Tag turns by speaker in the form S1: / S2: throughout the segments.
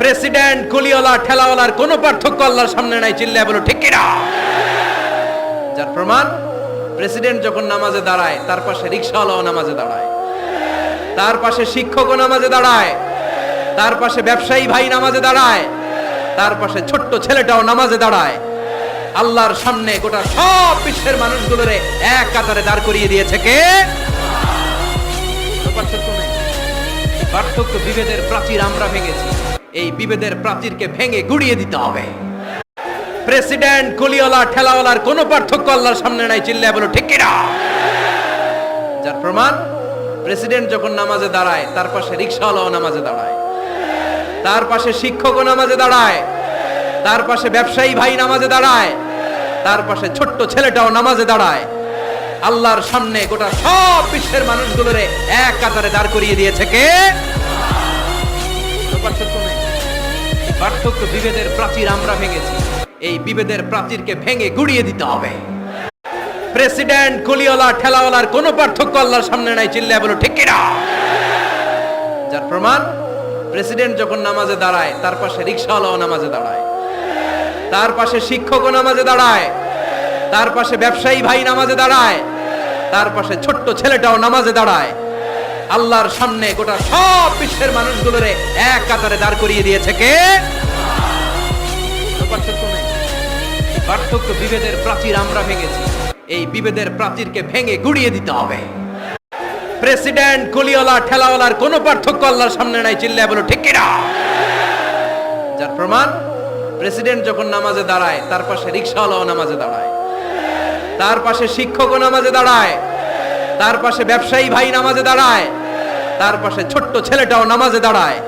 S1: President কুলিওয়ালা ঠেলাওয়ালার কোনো পার্থক্য আল্লাহর সামনে নাই, চিল্লায় বলো ঠিক কিনা। যার প্রমাণ, প্রেসিডেন্ট যখন নামাজে দাঁড়ায় তার পাশে রিকশাওয়ালাও নামাজে দাঁড়ায়, তার পাশে শিক্ষকও নামাজে দাঁড়ায়, তার পাশে ব্যবসায়ী ভাই নামাজে দাঁড়ায়, তার পাশে ছোট্ট ছেলেটাও নামাজে দাঁড়ায়। আল্লাহর সামনে গোটা সব বিশ্বের মানুষগুলোরে এক কাতারে দাঁড় করিয়ে দিয়েছে কে? পার্থক্য নেই, পার্থক্য বিভেদের প্রাচীর আমরা ভেঙেছি, এই বিভেদের প্রাচীরকে ভেঙে গুড়িয়ে দিতে হবে। প্রেসিডেন্ট কুলিওয়ালা ঠেলাওয়ালার কোনো পার্থক্য আল্লাহর সামনে নাই, চিল্লায় বলো ঠিক কিনা। যার প্রমাণ, প্রেসিডেন্ট যখন নামাজে দাঁড়ায় তার পাশে রিকশাওয়ালাও নামাজে দাঁড়ায়, তার পাশে শিক্ষকও নামাজে দাঁড়ায়, তার পাশে ব্যবসায়ী ভাই নামাজে দাঁড়ায়, তার পাশে ছোট্ট ছেলেটাও নামাজে দাঁড়ায়। আল্লাহর সামনে গোটা সব বিশ্বের মানুষগুলোরে এক কাতারে দাঁড় করিয়ে দিয়েছে কে? পার্থক্য নেই, পার্থক্য বিভেদের প্রাচীর আমরা ভেঙেছি, এই বিভেদের প্রাচীরকে ভেঙে গুড়িয়ে দিতে হবে। প্রেসিডেন্ট কুলিওয়ালা ঠেলাওয়ালার কোনো পার্থক্য আল্লাহর সামনে নাই, চিল্লায় বলো ঠিক কিনা। যার প্রমাণ, প্রেসিডেন্ট যখন নামাজে দাঁড়ায় তার পাশে রিকশাওয়ালাও নামাজে দাঁড়ায়, তার পাশে শিক্ষকও নামাজে দাঁড়ায়, তার পাশে ব্যবসায়ী ভাই নামাজে দাঁড়ায়, তার পাশে ছোট্ট ছেলেটাও নামাজে দাঁড়ায়। আল্লাহর সামনে গোটা সব বিশ্বের মানুষগুলোরে এক কাতারে দাঁড় করিয়ে দিয়েছে কে? পার্থক্য নেই, পার্থক্য বিভেদের প্রাচীর আমরা ভেঙেছি, এই বিভেদের প্রাচীরকে ভেঙে গুড়িয়ে দিতে হবে। প্রেসিডেন্ট কুলিওয়ালা ঠেলাওয়ালার কোনো পার্থক্য আল্লাহর সামনে নাই, চিল্লায় বলো ঠিক কিনা। যার প্রমাণ, প্রেসিডেন্ট যখন নামাজে দাঁড়ায় তার পাশে রিকশাওয়ালাও নামাজে দাঁড়ায়, তার পাশে শিক্ষকও নামাজে দাঁড়ায়, তার পাশে ব্যবসায়ী ভাই নামাজে দাঁড়ায়, তার পাশে ছোট্ট ছেলেটাও নামাজে দাঁড়ায়।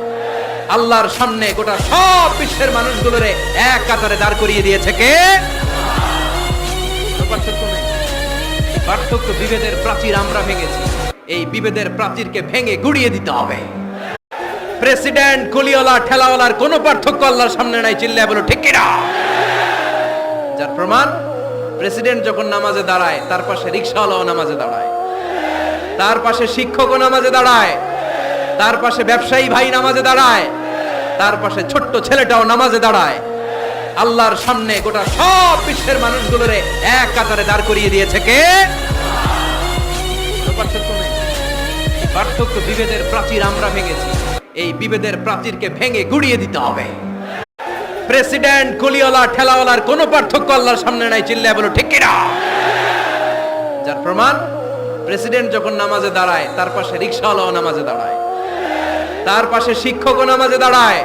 S1: আল্লাহর সামনে গোটা সব বিশ্বের মানুষগুলোরে এক কাতারে দাঁড় করিয়ে দিয়েছে কে? পার্থক্য নেই, পার্থক্য বিভেদের প্রাচীর আমরা ভেঙেছি, এই বিভেদের প্রাচীরকে ভেঙে গুড়িয়ে দিতে হবে। প্রেসিডেন্ট কুলিওয়ালা ঠেলাওয়ালার কোনো পার্থক্য আল্লাহর সামনে নাই, চিল্লায় বলো ঠিক কিনা। যার প্রমাণ, প্রেসিডেন্ট যখন নামাজে দাঁড়ায় তার পাশে রিকশাওয়ালাও নামাজে দাঁড়ায়, তার পাশে শিক্ষকও নামাজে দাঁড়ায়, তার পাশে ব্যবসায়ী ভাই নামাজে দাঁড়ায়, তার পাশে ছোট্ট ছেলেটাও নামাজে দাঁড়ায়। আল্লাহর সামনে গোটা সব বিশ্বের মানুষগুলোরে এক কাতারে দাঁড় করিয়ে দিয়েছে কে? পার্থক্য নেই, পার্থক্য বিভেদের প্রাচীর আমরা ভেঙেছি, এই বিভেদের প্রাচীরকে ভেঙে গুড়িয়ে দিতে হবে। প্রেসিডেন্ট কুলিওয়ালা ঠেলাওয়ালার কোনো পার্থক্য আল্লাহর সামনে নাই, চিল্লায় বলো ঠিক কিনা। যার প্রমাণ, প্রেসিডেন্ট যখন নামাজে দাঁড়ায় তার পাশে রিকশাওয়ালাও নামাজে দাঁড়ায়, তার পাশে শিক্ষকও নামাজে দাঁড়ায়,